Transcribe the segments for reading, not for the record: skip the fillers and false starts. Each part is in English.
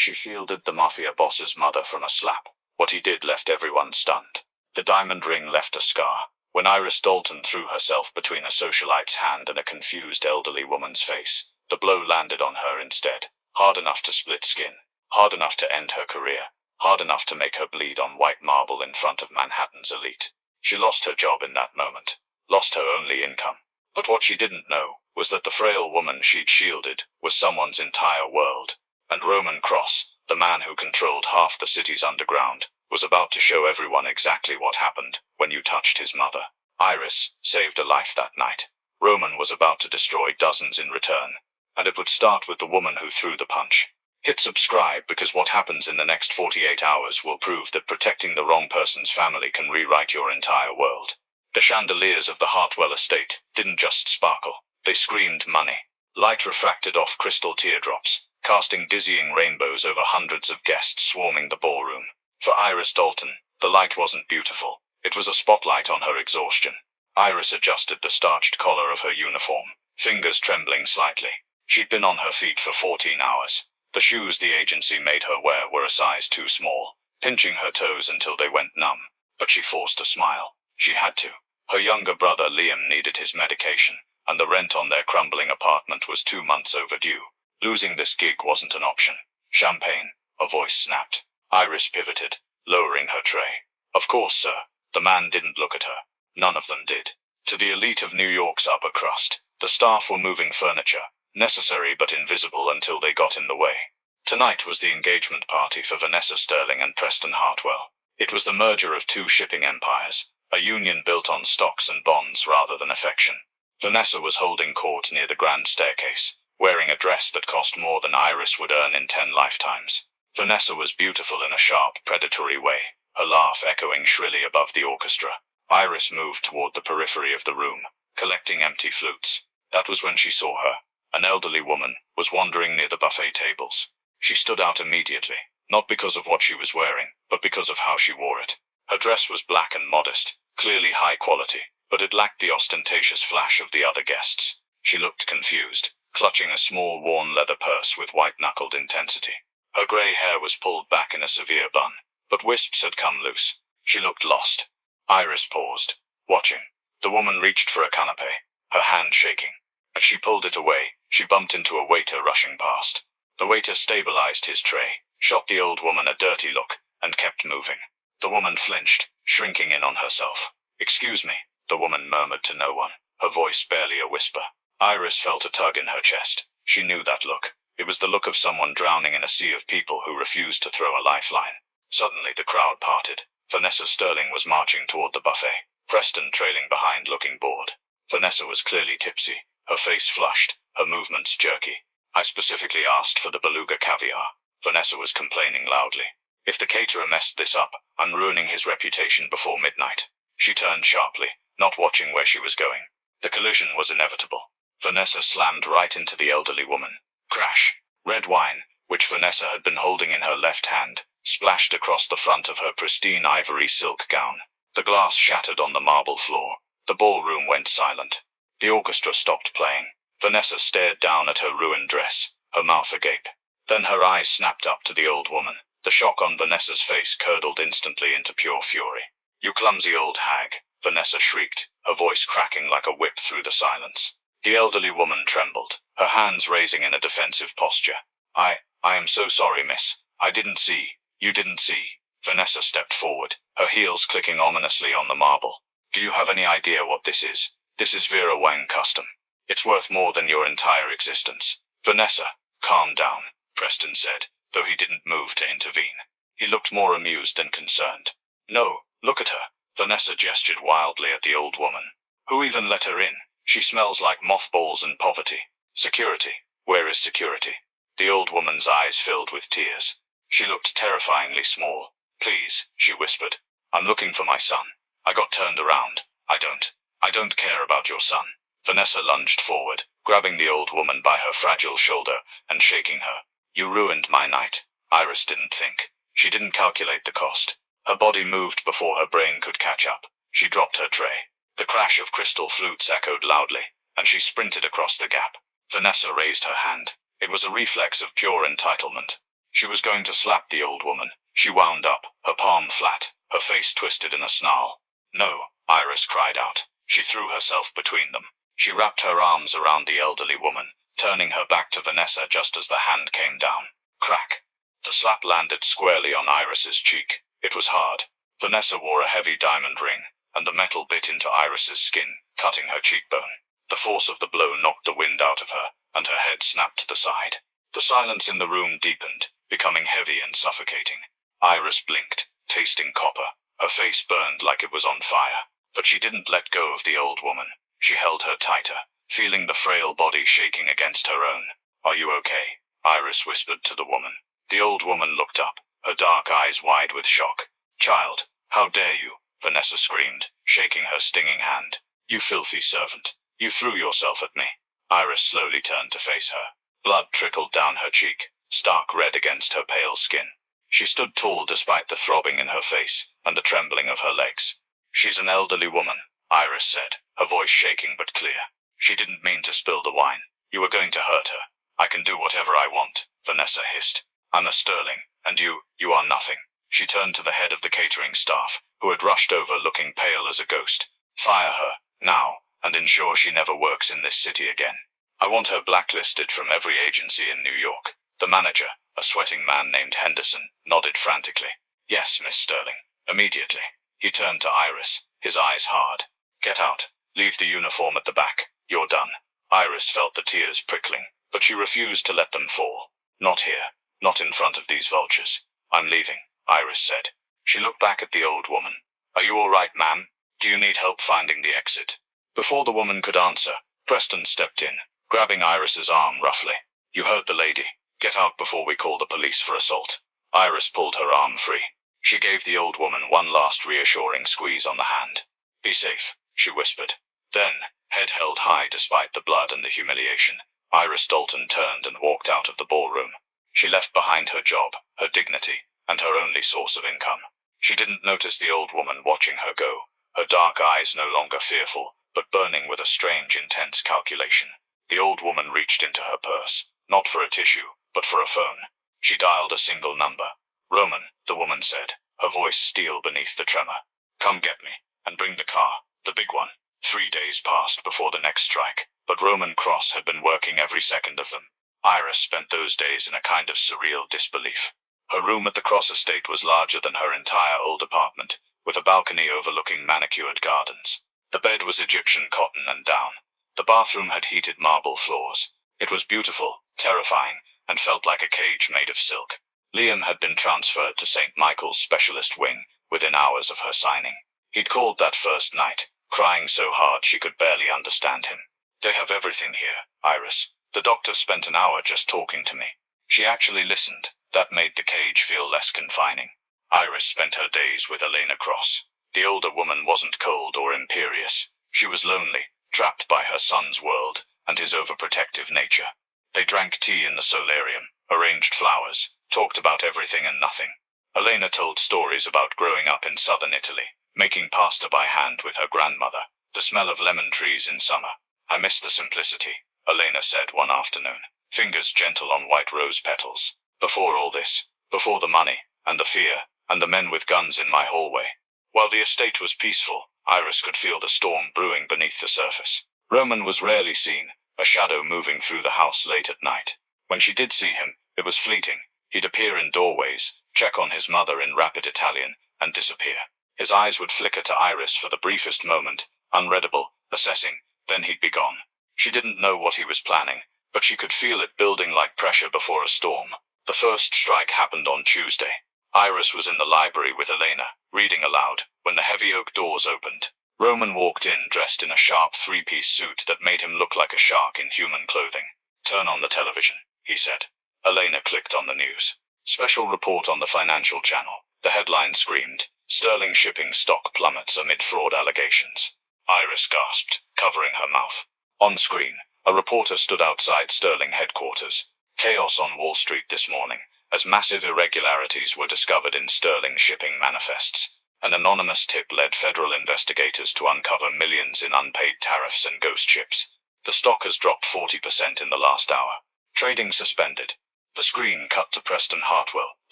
She shielded the Mafia boss's mother from a slap. What he did left everyone stunned. The diamond ring left a scar. When Iris Dalton threw herself between a socialite's hand and a confused elderly woman's face, the blow landed on her instead. Hard enough to split skin. Hard enough to end her career. Hard enough to make her bleed on white marble in front of Manhattan's elite. She lost her job in that moment. Lost her only income. But what she didn't know was that the frail woman she'd shielded was someone's entire world. And Roman Cross, the man who controlled half the city's underground, was about to show everyone exactly what happened when you touched his mother. Iris saved a life that night. Roman was about to destroy dozens in return. And it would start with the woman who threw the punch. Hit subscribe because what happens in the next 48 hours will prove that protecting the wrong person's family can rewrite your entire world. The chandeliers of the Hartwell estate didn't just sparkle. They screamed money. Light refracted off crystal teardrops, casting dizzying rainbows over hundreds of guests swarming the ballroom. For Iris Dalton, the light wasn't beautiful. It was a spotlight on her exhaustion. Iris adjusted the starched collar of her uniform, fingers trembling slightly. She'd been on her feet for 14 hours. The shoes the agency made her wear were a size too small, pinching her toes until they went numb. But she forced a smile. She had to. Her younger brother Liam needed his medication, and the rent on their crumbling apartment was 2 months overdue. Losing this gig wasn't an option. Champagne, a voice snapped. Iris pivoted, lowering her tray. Of course, sir. The man didn't look at her. None of them did. To the elite of New York's upper crust, the staff were moving furniture, necessary but invisible until they got in the way. Tonight was the engagement party for Vanessa Sterling and Preston Hartwell. It was the merger of two shipping empires, a union built on stocks and bonds rather than affection. Vanessa was holding court near the grand staircase, wearing a dress that cost more than Iris would earn in 10 lifetimes. Vanessa was beautiful in a sharp, predatory way, her laugh echoing shrilly above the orchestra. Iris moved toward the periphery of the room, collecting empty flutes. That was when she saw her. An elderly woman was wandering near the buffet tables. She stood out immediately, not because of what she was wearing, but because of how she wore it. Her dress was black and modest, clearly high quality, but it lacked the ostentatious flash of the other guests. She looked confused, clutching a small worn leather purse with white-knuckled intensity. Her grey hair was pulled back in a severe bun, but wisps had come loose. She looked lost. Iris paused, watching. The woman reached for a canapé, her hand shaking. As she pulled it away, she bumped into a waiter rushing past. The waiter stabilized his tray, shot the old woman a dirty look, and kept moving. The woman flinched, shrinking in on herself. "Excuse me," the woman murmured to no one, her voice barely a whisper. Iris felt a tug in her chest. She knew that look. It was the look of someone drowning in a sea of people who refused to throw a lifeline. Suddenly the crowd parted. Vanessa Sterling was marching toward the buffet, Preston trailing behind looking bored. Vanessa was clearly tipsy, her face flushed, her movements jerky. "I specifically asked for the beluga caviar," Vanessa was complaining loudly. "If the caterer messed this up, I'm ruining his reputation before midnight." She turned sharply, not watching where she was going. The collision was inevitable. Vanessa slammed right into the elderly woman. Crash. Red wine, which Vanessa had been holding in her left hand, splashed across the front of her pristine ivory silk gown. The glass shattered on the marble floor. The ballroom went silent. The orchestra stopped playing. Vanessa stared down at her ruined dress, her mouth agape. Then her eyes snapped up to the old woman. The shock on Vanessa's face curdled instantly into pure fury. "You clumsy old hag," Vanessa shrieked, her voice cracking like a whip through the silence. The elderly woman trembled, her hands raising in a defensive posture. I am so sorry, miss. I didn't see. You didn't see." Vanessa stepped forward, her heels clicking ominously on the marble. "Do you have any idea what this is? This is Vera Wang custom. It's worth more than your entire existence." "Vanessa, calm down," Preston said, though he didn't move to intervene. He looked more amused than concerned. "No, look at her." Vanessa gestured wildly at the old woman. "Who even let her in? She smells like mothballs and poverty. Security. Where is security?" The old woman's eyes filled with tears. She looked terrifyingly small. "Please," she whispered. "I'm looking for my son. I got turned around. I don't care about your son." Vanessa lunged forward, grabbing the old woman by her fragile shoulder and shaking her. "You ruined my night." Iris didn't think. She didn't calculate the cost. Her body moved before her brain could catch up. She dropped her tray. The crash of crystal flutes echoed loudly, and she sprinted across the gap. Vanessa raised her hand. It was a reflex of pure entitlement. She was going to slap the old woman. She wound up, her palm flat, her face twisted in a snarl. "No," Iris cried out. She threw herself between them. She wrapped her arms around the elderly woman, turning her back to Vanessa just as the hand came down. Crack. The slap landed squarely on Iris's cheek. It was hard. Vanessa wore a heavy diamond ring, and the metal bit into Iris's skin, cutting her cheekbone. The force of the blow knocked the wind out of her, and her head snapped to the side. The silence in the room deepened, becoming heavy and suffocating. Iris blinked, tasting copper. Her face burned like it was on fire. But she didn't let go of the old woman. She held her tighter, feeling the frail body shaking against her own. "Are you okay?" Iris whispered to the woman. The old woman looked up, her dark eyes wide with shock. "Child, how dare you?" Vanessa screamed, shaking her stinging hand. "You filthy servant. You threw yourself at me." Iris slowly turned to face her. Blood trickled down her cheek, stark red against her pale skin. She stood tall despite the throbbing in her face and the trembling of her legs. "She's an elderly woman," Iris said, her voice shaking but clear. "She didn't mean to spill the wine. You were going to hurt her." "I can do whatever I want," Vanessa hissed. "I'm a Sterling, and you are nothing." She turned to the head of the catering staff, who had rushed over looking pale as a ghost. "Fire her, now, and ensure she never works in this city again. I want her blacklisted from every agency in New York." The manager, a sweating man named Henderson, nodded frantically. "Yes, Miss Sterling, immediately." He turned to Iris, his eyes hard. "Get out. Leave the uniform at the back. You're done." Iris felt the tears prickling, but she refused to let them fall. "Not here. Not in front of these vultures." "I'm leaving," Iris said. She looked back at the old woman. "Are you all right, ma'am? Do you need help finding the exit?" Before the woman could answer, Preston stepped in, grabbing Iris's arm roughly. "You heard the lady. Get out before we call the police for assault." Iris pulled her arm free. She gave the old woman one last reassuring squeeze on the hand. "Be safe," she whispered. Then, head held high despite the blood and the humiliation, Iris Dalton turned and walked out of the ballroom. She left behind her job, her dignity, and her only source of income. She didn't notice the old woman watching her go, her dark eyes no longer fearful, but burning with a strange, intense calculation. The old woman reached into her purse, not for a tissue, but for a phone. She dialed a single number. "Roman," the woman said, her voice steel beneath the tremor. "Come get me, and bring the car, the big one." 3 days passed before the next strike, but Roman Cross had been working every second of them. Iris spent those days in a kind of surreal disbelief. Her room at the Cross estate was larger than her entire old apartment, with a balcony overlooking manicured gardens. The bed was Egyptian cotton and down. The bathroom had heated marble floors. It was beautiful, terrifying, and felt like a cage made of silk. Liam had been transferred to St. Michael's specialist wing within hours of her signing. He'd called that first night, crying so hard she could barely understand him. "They have everything here, Iris. The doctor spent an hour just talking to me." She actually listened. That made the cage feel less confining. Iris spent her days with Elena Cross. The older woman wasn't cold or imperious. She was lonely, trapped by her son's world and his overprotective nature. They drank tea in the solarium, arranged flowers, talked about everything and nothing. Elena told stories about growing up in southern Italy, making pasta by hand with her grandmother, the smell of lemon trees in summer. "I miss the simplicity," Elena said one afternoon, fingers gentle on white rose petals. "Before all this, before the money, and the fear, and the men with guns in my hallway." While the estate was peaceful, Iris could feel the storm brewing beneath the surface. Roman was rarely seen, a shadow moving through the house late at night. When she did see him, it was fleeting. He'd appear in doorways, check on his mother in rapid Italian, and disappear. His eyes would flicker to Iris for the briefest moment, unreadable, assessing, then he'd be gone. She didn't know what he was planning, but she could feel it building like pressure before a storm. The first strike happened on Tuesday. Iris was in the library with Elena, reading aloud, when the heavy oak doors opened. Roman walked in dressed in a sharp three-piece suit that made him look like a shark in human clothing. "Turn on the television," he said. Elena clicked on the news. Special report on the Financial Channel. The headline screamed, "Sterling shipping stock plummets amid fraud allegations." Iris gasped, covering her mouth. On screen, a reporter stood outside Sterling headquarters. Chaos on Wall Street this morning, as massive irregularities were discovered in Sterling shipping manifests. An anonymous tip led federal investigators to uncover millions in unpaid tariffs and ghost ships. The stock has dropped 40% in the last hour. Trading suspended. The screen cut to Preston Hartwell,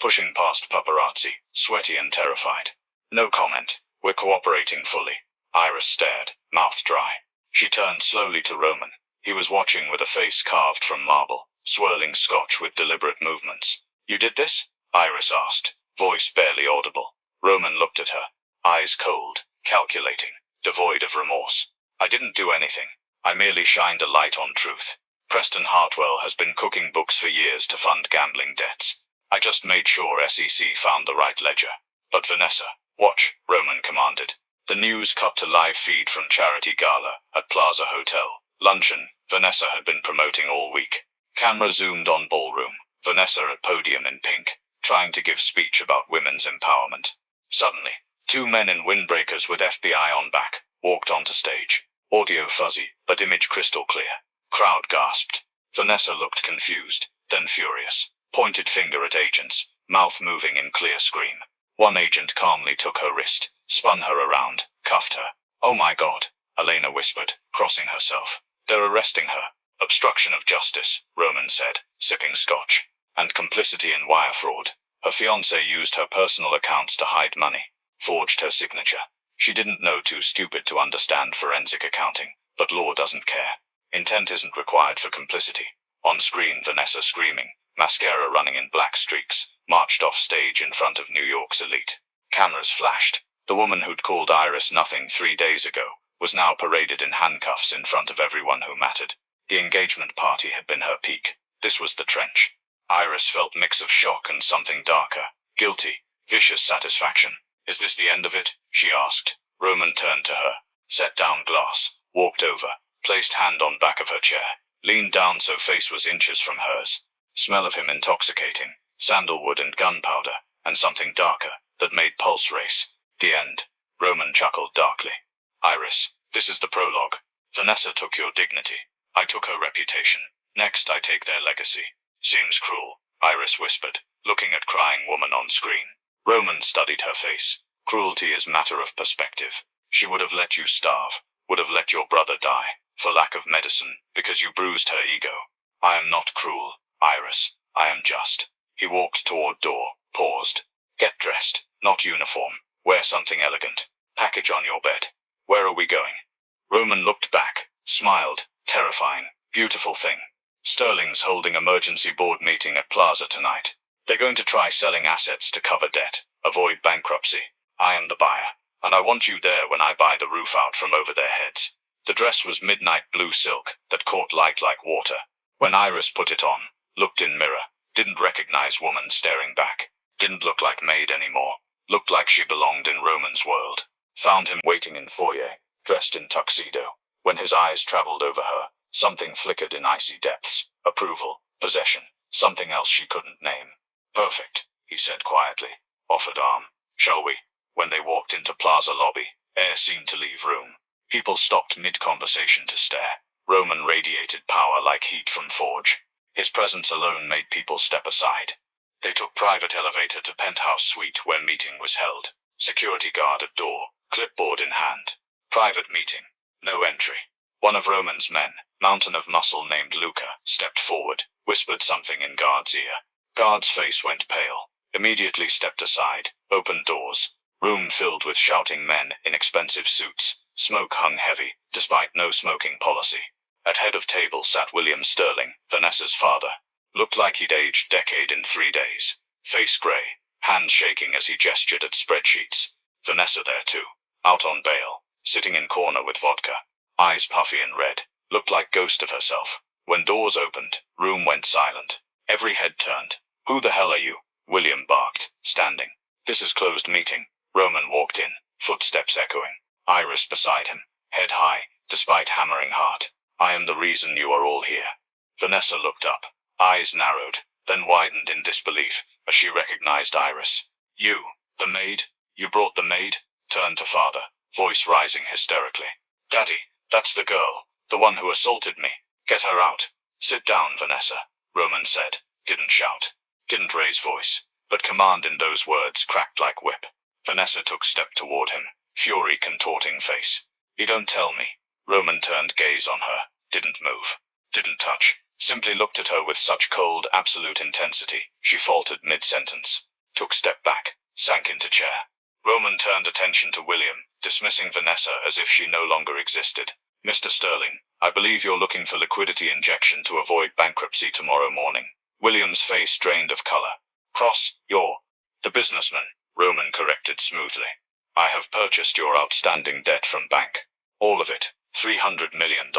pushing past paparazzi, sweaty and terrified. No comment. We're cooperating fully. Iris stared, mouth dry. She turned slowly to Roman. He was watching with a face carved from marble, swirling scotch with deliberate movements. You did this? Iris asked, voice barely audible. Roman looked at her, eyes cold, calculating, devoid of remorse. I didn't do anything. I merely shined a light on truth. Preston Hartwell has been cooking books for years to fund gambling debts. I just made sure SEC found the right ledger. But Vanessa, watch, Roman commanded. The news cut to live feed from charity gala at Plaza Hotel. Luncheon, Vanessa had been promoting all week. Camera zoomed on ballroom. Vanessa at podium in pink, trying to give speech about women's empowerment. Suddenly, two men in windbreakers with FBI on back walked onto stage. Audio fuzzy, but image crystal clear. Crowd gasped. Vanessa looked confused, then furious. Pointed finger at agents, mouth moving in clear scream. One agent calmly took her wrist, spun her around, cuffed her. Oh my God, Elena whispered, crossing herself. They're arresting her. Obstruction of justice, Roman said, sipping scotch. And complicity in wire fraud. Her fiancé used her personal accounts to hide money. Forged her signature. She didn't know too stupid to understand forensic accounting, but law doesn't care. Intent isn't required for complicity. On screen, Vanessa screaming, mascara running in black streaks, marched off stage in front of New York's elite. Cameras flashed. The woman who'd called Iris nothing 3 days ago was now paraded in handcuffs in front of everyone who mattered. The engagement party had been her peak. This was the trench. Iris felt a mix of shock and something darker. Guilty, vicious satisfaction. Is this the end of it? She asked. Roman turned to her, set down glass, walked over, placed hand on back of her chair, leaned down so face was inches from hers. Smell of him intoxicating, sandalwood and gunpowder, and something darker that made pulse race. The end. Roman chuckled darkly. Iris, this is the prologue. Vanessa took your dignity. I took her reputation. Next I take their legacy. Seems cruel, Iris whispered, looking at crying woman on screen. Roman studied her face. Cruelty is matter of perspective. She would have let you starve, would have let your brother die, for lack of medicine, because you bruised her ego. I am not cruel, Iris. I am just. He walked toward door, paused. Get dressed, not uniform. Wear something elegant. Package on your bed. Where are we going? Roman looked back, smiled, terrifying, beautiful thing. Sterling's holding emergency board meeting at Plaza tonight. They're going to try selling assets to cover debt, avoid bankruptcy. I am the buyer, and I want you there when I buy the roof out from over their heads. The dress was midnight blue silk that caught light like water. When Iris put it on, looked in mirror, didn't recognize woman staring back. Didn't look like maid anymore. Looked like she belonged in Roman's world. Found him waiting in foyer, dressed in tuxedo. When his eyes traveled over her, something flickered in icy depths. Approval, possession, something else she couldn't name. Perfect, he said quietly. Offered arm. Shall we? When they walked into Plaza lobby, air seemed to leave room. People stopped mid-conversation to stare. Roman radiated power like heat from forge. His presence alone made people step aside. They took private elevator to penthouse suite where meeting was held. Security guard at door, clipboard in hand. Private meeting. No entry. One of Roman's men, mountain of muscle named Luca, stepped forward, whispered something in guard's ear. Guard's face went pale. Immediately stepped aside, opened doors. Room filled with shouting men in expensive suits. Smoke hung heavy, despite no smoking policy. At head of table sat William Sterling, Vanessa's father. Looked like he'd aged decade in 3 days. Face grey, hands shaking as he gestured at spreadsheets. Vanessa there too, out on bail, sitting in corner with vodka. Eyes puffy and red, looked like ghost of herself. When doors opened, room went silent. Every head turned. Who the hell are you? William barked, standing. This is closed meeting. Roman walked in, footsteps echoing. Iris beside him, head high, despite hammering heart. I am the reason you are all here. Vanessa looked up, eyes narrowed, then widened in disbelief as she recognized Iris. You, the maid? You brought the maid? Turned to father, voice rising hysterically. Daddy, that's the girl, the one who assaulted me. Get her out. Sit down, Vanessa, Roman said. Didn't shout. Didn't raise voice, but command in those words cracked like whip. Vanessa took step toward him, fury contorting face. You don't tell me. Roman turned gaze on her, didn't move, didn't touch, Simply looked at her with such cold, absolute intensity, she faltered mid-sentence, took step back, sank into chair. Roman turned attention to William, dismissing Vanessa as if she no longer existed. Mr. Sterling, I believe you're looking for liquidity injection to avoid bankruptcy tomorrow morning. William's face drained of color. Cross, you're the businessman, Roman corrected smoothly. I have purchased your outstanding debt from bank. All of it, $300 million,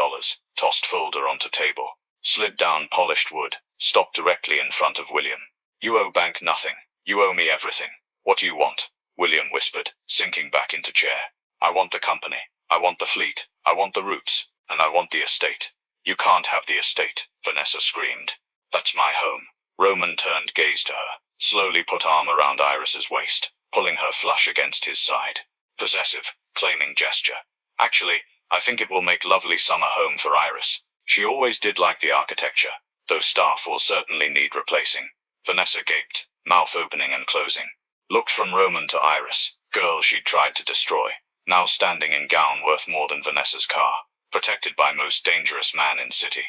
tossed folder onto table, slid down polished wood, stopped directly in front of William. You owe bank nothing. You owe me everything. What do you want? William whispered, sinking back into chair. I want the company. I want the fleet. I want the routes. And I want the estate. You can't have the estate, Vanessa screamed. That's my home. Roman turned gaze to her, slowly put arm around Iris's waist, pulling her flush against his side. Possessive, claiming gesture. Actually, I think it will make lovely summer home for Iris. She always did like the architecture, though staff will certainly need replacing. Vanessa gaped, mouth opening and closing. Looked from Roman to Iris, girl she'd tried to destroy, now standing in gown worth more than Vanessa's car, protected by most dangerous man in city.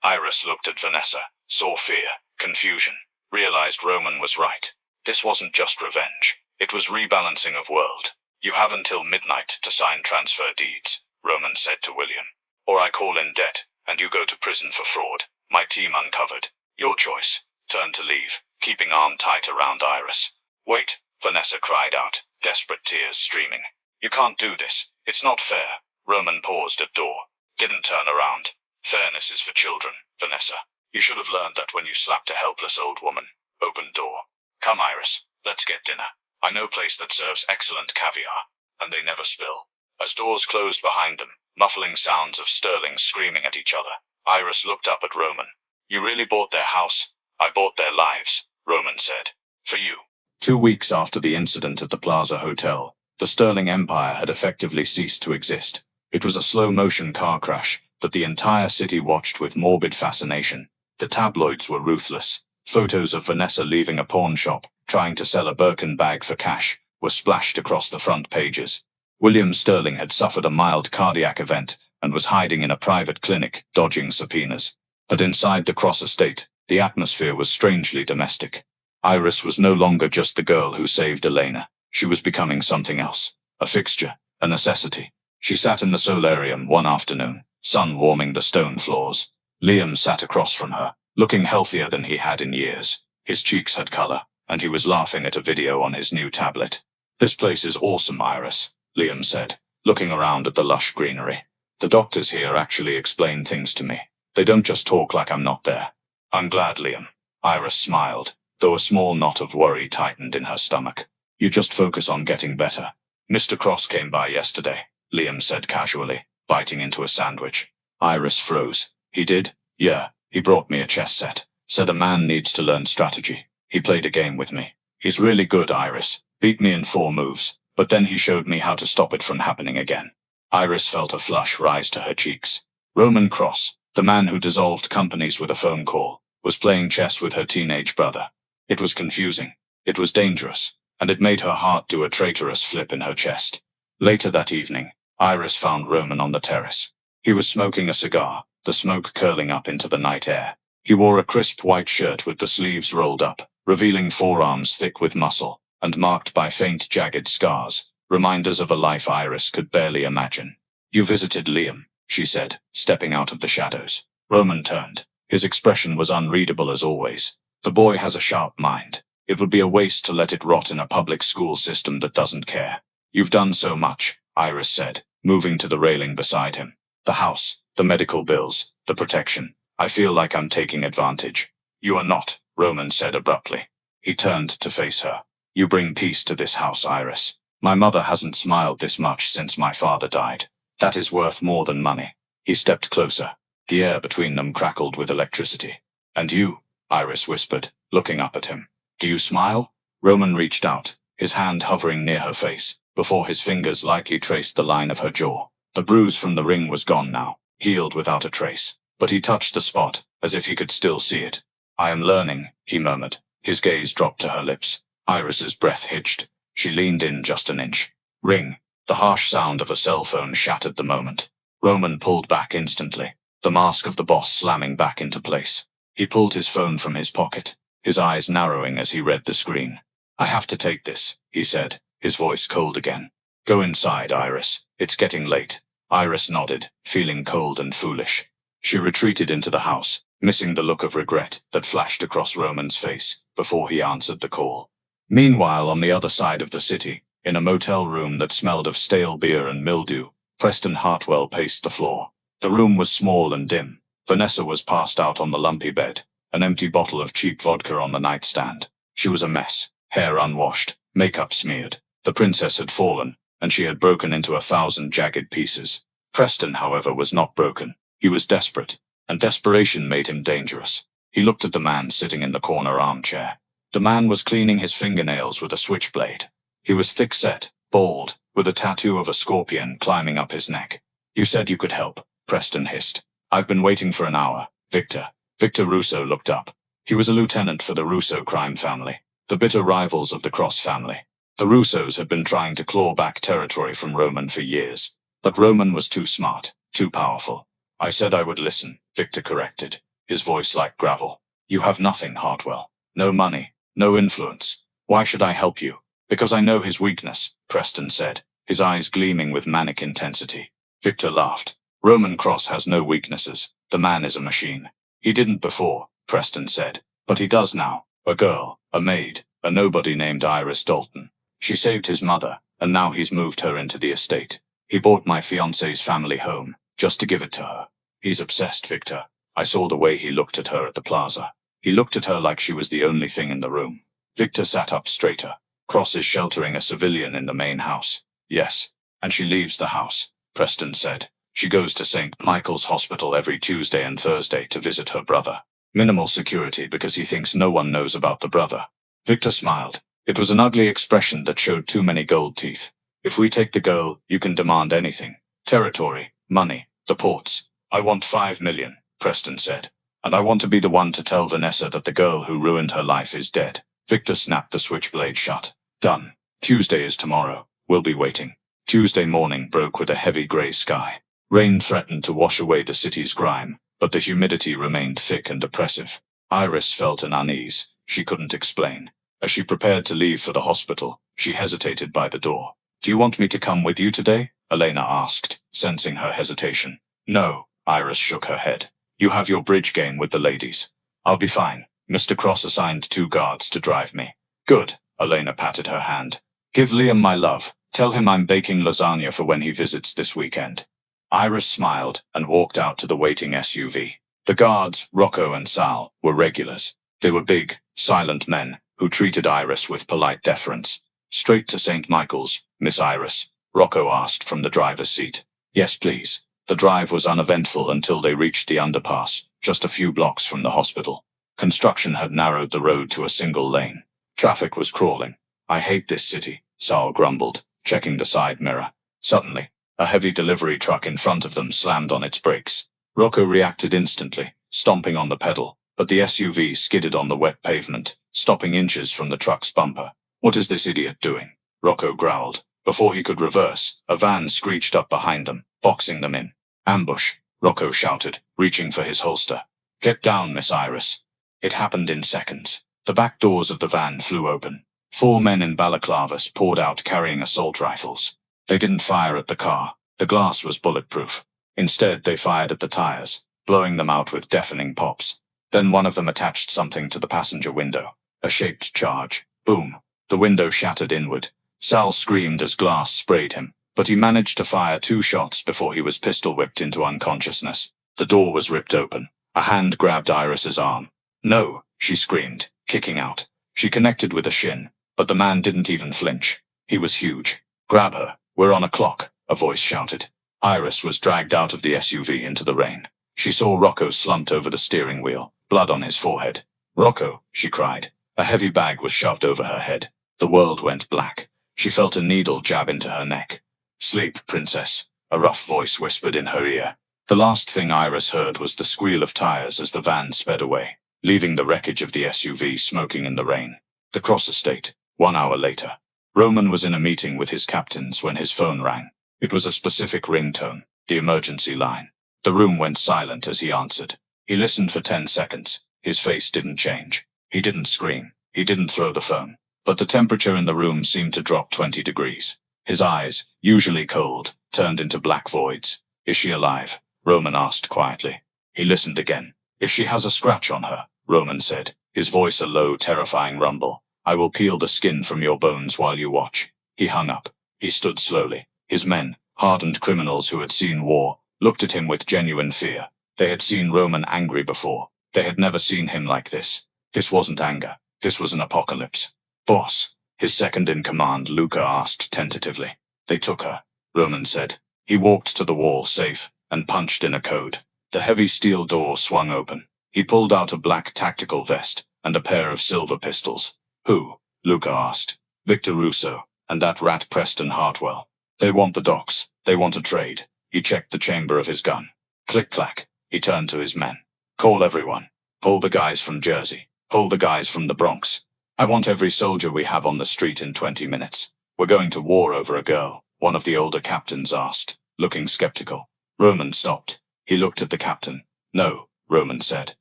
Iris looked at Vanessa, saw fear, confusion, realized Roman was right. This wasn't just revenge. It was rebalancing of world. You have until midnight to sign transfer deeds, Roman said to William. Or I call in debt, and you go to prison for fraud. My team uncovered. Your choice. Turn to leave, keeping arm tight around Iris. Wait, Vanessa cried out, desperate tears streaming. You can't do this. It's not fair. Roman paused at door. Didn't turn around. Fairness is for children, Vanessa. You should have learned that when you slapped a helpless old woman. Open door. Come, Iris. Let's get dinner. I know place that serves excellent caviar. And they never spill. As doors closed behind them, muffling sounds of Sterling screaming at each other, Iris looked up at Roman. You really bought their house? I bought their lives, Roman said. For you. 2 weeks after the incident at the Plaza Hotel, the Sterling Empire had effectively ceased to exist. It was a slow-motion car crash that the entire city watched with morbid fascination. The tabloids were ruthless. Photos of Vanessa leaving a pawn shop, trying to sell a Birkin bag for cash, were splashed across the front pages. William Sterling had suffered a mild cardiac event and was hiding in a private clinic, dodging subpoenas. But inside the Cross estate, the atmosphere was strangely domestic. Iris was no longer just the girl who saved Elena. She was becoming something else. A fixture, a necessity. She sat in the solarium one afternoon, sun warming the stone floors. Liam sat across from her, looking healthier than he had in years. His cheeks had color, and he was laughing at a video on his new tablet. This place is awesome, Iris, Liam said, looking around at the lush greenery. The doctors here actually explain things to me. They don't just talk like I'm not there. I'm glad, Liam. Iris smiled, though a small knot of worry tightened in her stomach. You just focus on getting better. Mr. Cross came by yesterday, Liam said casually, biting into a sandwich. Iris froze. He did? Yeah, he brought me a chess set. Said a man needs to learn strategy. He played a game with me. He's really good, Iris. Beat me in 4 moves, but then he showed me how to stop it from happening again. Iris felt a flush rise to her cheeks. Roman Cross, the man who dissolved companies with a phone call, was playing chess with her teenage brother. It was confusing. It was dangerous, and it made her heart do a traitorous flip in her chest. Later that evening, Iris found Roman on the terrace. He was smoking a cigar, the smoke curling up into the night air. He wore a crisp white shirt with the sleeves rolled up, revealing forearms thick with muscle, and marked by faint jagged scars, reminders of a life Iris could barely imagine. You visited Liam, she said, stepping out of the shadows. Roman turned. His expression was unreadable as always. The boy has a sharp mind. It would be a waste to let it rot in a public school system that doesn't care. You've done so much, Iris said, moving to the railing beside him. The house, the medical bills, the protection. I feel like I'm taking advantage. You are not, Roman said abruptly. He turned to face her. You bring peace to this house, Iris. My mother hasn't smiled this much since my father died. That is worth more than money. He stepped closer. The air between them crackled with electricity. And you, Iris whispered, looking up at him. Do you smile? Roman reached out, his hand hovering near her face, before his fingers lightly traced the line of her jaw. The bruise from the ring was gone now, healed without a trace. But he touched the spot, as if he could still see it. I am learning, he murmured. His gaze dropped to her lips. Iris's breath hitched. She leaned in just an inch. Ring. The harsh sound of a cell phone shattered the moment. Roman pulled back instantly. the mask of the boss slamming back into place. He pulled his phone from his pocket, his eyes narrowing as he read the screen. "I have to take this," he said, his voice cold again. "Go inside, Iris. It's getting late." Iris nodded, feeling cold and foolish. She retreated into the house, missing the look of regret that flashed across Roman's face before he answered the call. Meanwhile, on the other side of the city, in a motel room that smelled of stale beer and mildew, Preston Hartwell paced the floor. The room was small and dim. Vanessa was passed out on the lumpy bed, an empty bottle of cheap vodka on the nightstand. She was a mess, hair unwashed, makeup smeared. The princess had fallen, and she had broken into 1,000 jagged pieces. Preston, however, was not broken. He was desperate, and desperation made him dangerous. He looked at the man sitting in the corner armchair. The man was cleaning his fingernails with a switchblade. He was thick-set, bald, with a tattoo of a scorpion climbing up his neck. "You said you could help," Preston hissed. "I've been waiting for an hour, Victor." Victor Russo looked up. He was a lieutenant for the Russo crime family, the bitter rivals of the Cross family. The Russos had been trying to claw back territory from Roman for years, but Roman was too smart, too powerful. "I said I would listen," Victor corrected, his voice like gravel. "You have nothing, Hartwell. No money, no influence. Why should I help you?" "Because I know his weakness," Preston said, his eyes gleaming with manic intensity. Victor laughed. "Roman Cross has no weaknesses. The man is a machine." "He didn't before," Preston said, "but he does now. A girl, a maid, a nobody named Iris Dalton. She saved his mother, and now he's moved her into the estate. He bought my fiancée's family home, just to give it to her. He's obsessed, Victor. I saw the way he looked at her at the plaza. He looked at her like she was the only thing in the room." Victor sat up straighter. "Cross is sheltering a civilian in the main house." "Yes, and she leaves the house," Preston said. "She goes to St. Michael's Hospital every Tuesday and Thursday to visit her brother. Minimal security because he thinks no one knows about the brother." Victor smiled. It was an ugly expression that showed too many gold teeth. "If we take the girl, you can demand anything. Territory, money, the ports. I want 5 million, Preston said. "And I want to be the one to tell Vanessa that the girl who ruined her life is dead." Victor snapped the switchblade shut. "Done. Tuesday is tomorrow. We'll be waiting." Tuesday morning broke with a heavy grey sky. Rain threatened to wash away the city's grime, but the humidity remained thick and oppressive. Iris felt an unease she couldn't explain. As she prepared to leave for the hospital, she hesitated by the door. "Do you want me to come with you today?" Elena asked, sensing her hesitation. "No," Iris shook her head. "You have your bridge game with the ladies. I'll be fine. Mr. Cross assigned 2 guards to drive me." "Good," Elena patted her hand. "Give Liam my love. Tell him I'm baking lasagna for when he visits this weekend." Iris smiled and walked out to the waiting SUV. The guards, Rocco and Sal, were regulars. They were big, silent men who treated Iris with polite deference. "Straight to St. Michael's, Miss Iris?" Rocco asked from the driver's seat. "Yes, please." The drive was uneventful until they reached the underpass, just a few blocks from the hospital. Construction had narrowed the road to a single lane. Traffic was crawling. "I hate this city," Sal grumbled, checking the side mirror. Suddenly, a heavy delivery truck in front of them slammed on its brakes. Rocco reacted instantly, stomping on the pedal, but the SUV skidded on the wet pavement, stopping inches from the truck's bumper. "What is this idiot doing?" Rocco growled. Before he could reverse, a van screeched up behind them, boxing them in. "Ambush," Rocco shouted, reaching for his holster. "Get down, Miss Iris." It happened in seconds. The back doors of the van flew open. 4 men in balaclavas poured out carrying assault rifles. They didn't fire at the car. The glass was bulletproof. Instead, they fired at the tires, blowing them out with deafening pops. Then one of them attached something to the passenger window. A shaped charge. Boom. The window shattered inward. Sal screamed as glass sprayed him, but he managed to fire 2 shots before he was pistol-whipped into unconsciousness. The door was ripped open. A hand grabbed Iris's arm. "No," she screamed, kicking out. She connected with a shin, but the man didn't even flinch. He was huge. "Grab her. We're on a clock," a voice shouted. Iris was dragged out of the SUV into the rain. She saw Rocco slumped over the steering wheel, blood on his forehead. "Rocco," she cried. A heavy bag was shoved over her head. The world went black. She felt a needle jab into her neck. "Sleep, princess," a rough voice whispered in her ear. The last thing Iris heard was the squeal of tires as the van sped away, leaving the wreckage of the SUV smoking in the rain. The Cross estate, 1 hour later. Roman was in a meeting with his captains when his phone rang. It was a specific ringtone, the emergency line. The room went silent as he answered. He listened for 10 seconds. His face didn't change. He didn't scream. He didn't throw the phone. But the temperature in the room seemed to drop 20 degrees. His eyes, usually cold, turned into black voids. Is she alive? Roman asked quietly. He listened again. If she has a scratch on her, Roman said, his voice a low, terrifying rumble. I will peel the skin from your bones while you watch. He hung up. He stood slowly. His men, hardened criminals who had seen war, looked at him with genuine fear. They had seen Roman angry before. They had never seen him like this. This wasn't anger. This was an apocalypse. Boss, his second-in-command, Luca, asked tentatively. They took her, Roman said. He walked to the wall safe and punched in a code. The heavy steel door swung open. He pulled out a black tactical vest and a pair of silver pistols. Who? Luca asked. Victor Russo, and that rat Preston Hartwell. They want the docks. They want a trade. He checked the chamber of his gun. Click-clack. He turned to his men. Call everyone. Pull the guys from Jersey. Pull the guys from the Bronx. I want every soldier we have on the street in 20 minutes. We're going to war over a girl, one of the older captains asked, looking skeptical. Roman stopped. He looked at the captain. No, Roman said.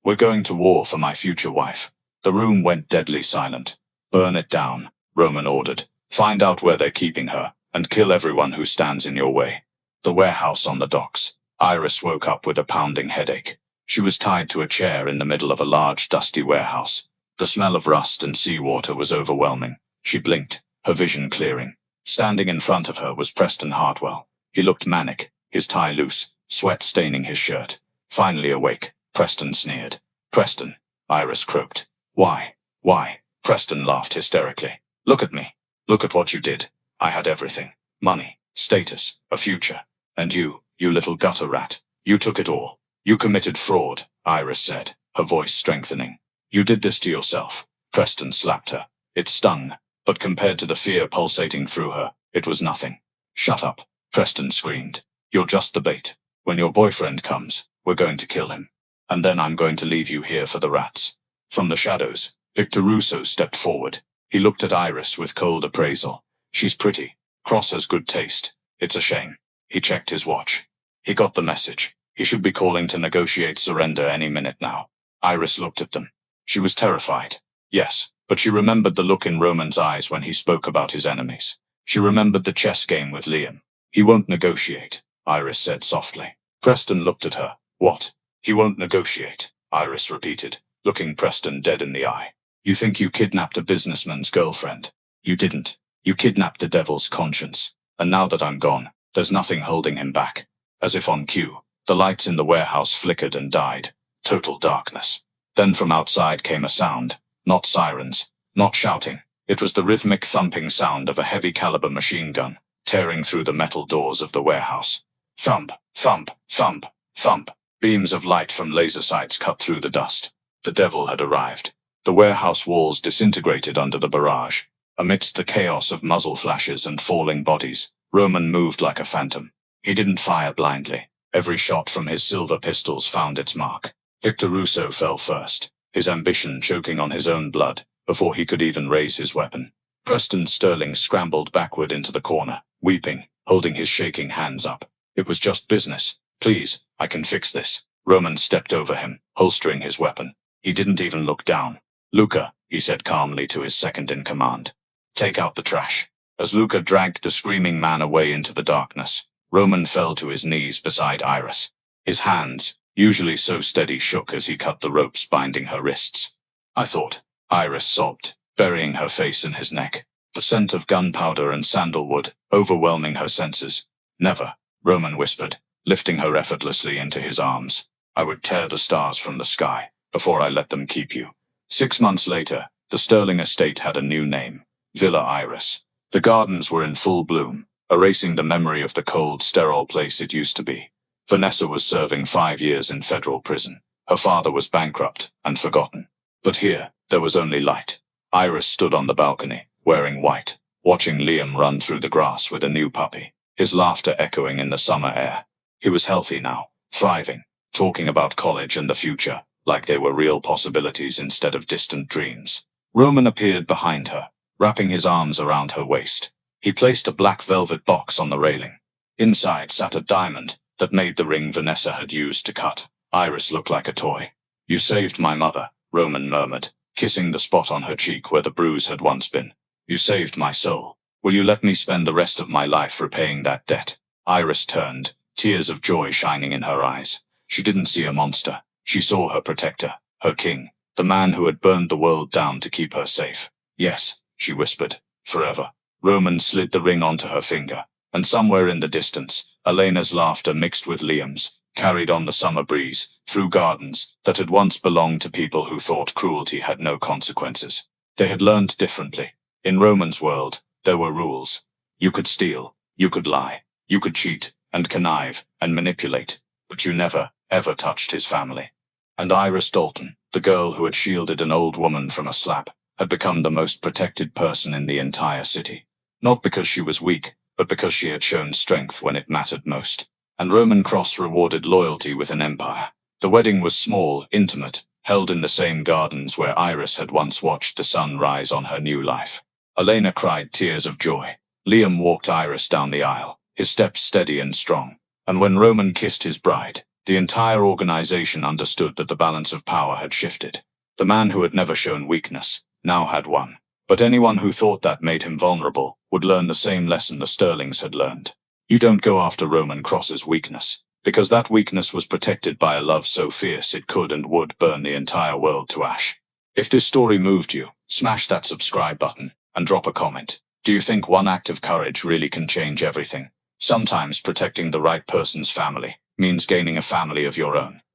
We're going to war for my future wife. The room went deadly silent. Burn it down, Roman ordered. Find out where they're keeping her, and kill everyone who stands in your way. The warehouse on the docks. Iris woke up with a pounding headache. She was tied to a chair in the middle of a large, dusty warehouse. The smell of rust and seawater was overwhelming. She blinked, her vision clearing. Standing in front of her was Preston Hartwell. He looked manic, his tie loose, sweat staining his shirt. Finally awake, Preston sneered. Preston, Iris croaked. Why? Why? Preston laughed hysterically. Look at me. Look at what you did. I had everything. Money, status, a future. And you little gutter rat. You took it all. You committed fraud, Iris said, her voice strengthening. You did this to yourself. Preston slapped her. It stung, but compared to the fear pulsating through her, it was nothing. Shut up, Preston screamed. You're just the bait. When your boyfriend comes, we're going to kill him. And then I'm going to leave you here for the rats. From the shadows, Victor Russo stepped forward. He looked at Iris with cold appraisal. She's pretty. Cross has good taste. It's a shame. He checked his watch. He got the message. He should be calling to negotiate surrender any minute now. Iris looked at them. She was terrified. Yes, but she remembered the look in Roman's eyes when he spoke about his enemies. She remembered the chess game with Liam. He won't negotiate, Iris said softly. Preston looked at her. What? He won't negotiate, Iris repeated, looking Preston dead in the eye. You think you kidnapped a businessman's girlfriend? You didn't. You kidnapped the devil's conscience. And now that I'm gone, there's nothing holding him back. As if on cue, the lights in the warehouse flickered and died. Total darkness. Then from outside came a sound. Not sirens. Not shouting. It was the rhythmic thumping sound of a heavy-caliber machine gun, tearing through the metal doors of the warehouse. Thump, thump, thump, thump. Beams of light from laser sights cut through the dust. The devil had arrived. The warehouse walls disintegrated under the barrage. Amidst the chaos of muzzle flashes and falling bodies, Roman moved like a phantom. He didn't fire blindly. Every shot from his silver pistols found its mark. Victor Russo fell first, his ambition choking on his own blood, before he could even raise his weapon. Preston Sterling scrambled backward into the corner, weeping, holding his shaking hands up. It was just business. Please, I can fix this. Roman stepped over him, holstering his weapon. He didn't even look down. Luca, he said calmly to his second-in-command. Take out the trash. As Luca dragged the screaming man away into the darkness, Roman fell to his knees beside Iris. His hands, usually so steady, shook as he cut the ropes binding her wrists. I thought, Iris sobbed, burying her face in his neck. The scent of gunpowder and sandalwood, overwhelming her senses. Never, Roman whispered, lifting her effortlessly into his arms. I would tear the stars from the sky, before I let them keep you. 6 months later, the Sterling estate had a new name. Villa Iris. The gardens were in full bloom, erasing the memory of the cold, sterile place it used to be. Vanessa was serving 5 years in federal prison. Her father was bankrupt and forgotten. But here, there was only light. Iris stood on the balcony, wearing white, watching Liam run through the grass with a new puppy, his laughter echoing in the summer air. He was healthy now, thriving, talking about college and the future, like they were real possibilities instead of distant dreams. Roman appeared behind her, wrapping his arms around her waist. He placed a black velvet box on the railing. Inside sat a diamond, that made the ring Vanessa had used to cut Iris look like a toy. You saved my mother, Roman murmured, kissing the spot on her cheek where the bruise had once been. You saved my soul. Will you let me spend the rest of my life repaying that debt? Iris turned, tears of joy shining in her eyes. She didn't see a monster. She saw her protector, her king, the man who had burned the world down to keep her safe. Yes, she whispered, forever. Roman slid the ring onto her finger, and somewhere in the distance, Elena's laughter mixed with Liam's, carried on the summer breeze, through gardens that had once belonged to people who thought cruelty had no consequences. They had learned differently. In Roman's world, there were rules. You could steal, you could lie, you could cheat, and connive, and manipulate, but you never, ever touched his family. And Iris Dalton, the girl who had shielded an old woman from a slap, had become the most protected person in the entire city. Not because she was weak, but because she had shown strength when it mattered most. And Roman Cross rewarded loyalty with an empire. The wedding was small, intimate, held in the same gardens where Iris had once watched the sun rise on her new life. Elena cried tears of joy. Liam walked Iris down the aisle, his steps steady and strong. And when Roman kissed his bride, the entire organization understood that the balance of power had shifted. The man who had never shown weakness now had won. But anyone who thought that made him vulnerable would learn the same lesson the Sterlings had learned. You don't go after Roman Cross's weakness, because that weakness was protected by a love so fierce it could and would burn the entire world to ash. If this story moved you, smash that subscribe button and drop a comment. Do you think one act of courage really can change everything? Sometimes protecting the right person's family means gaining a family of your own.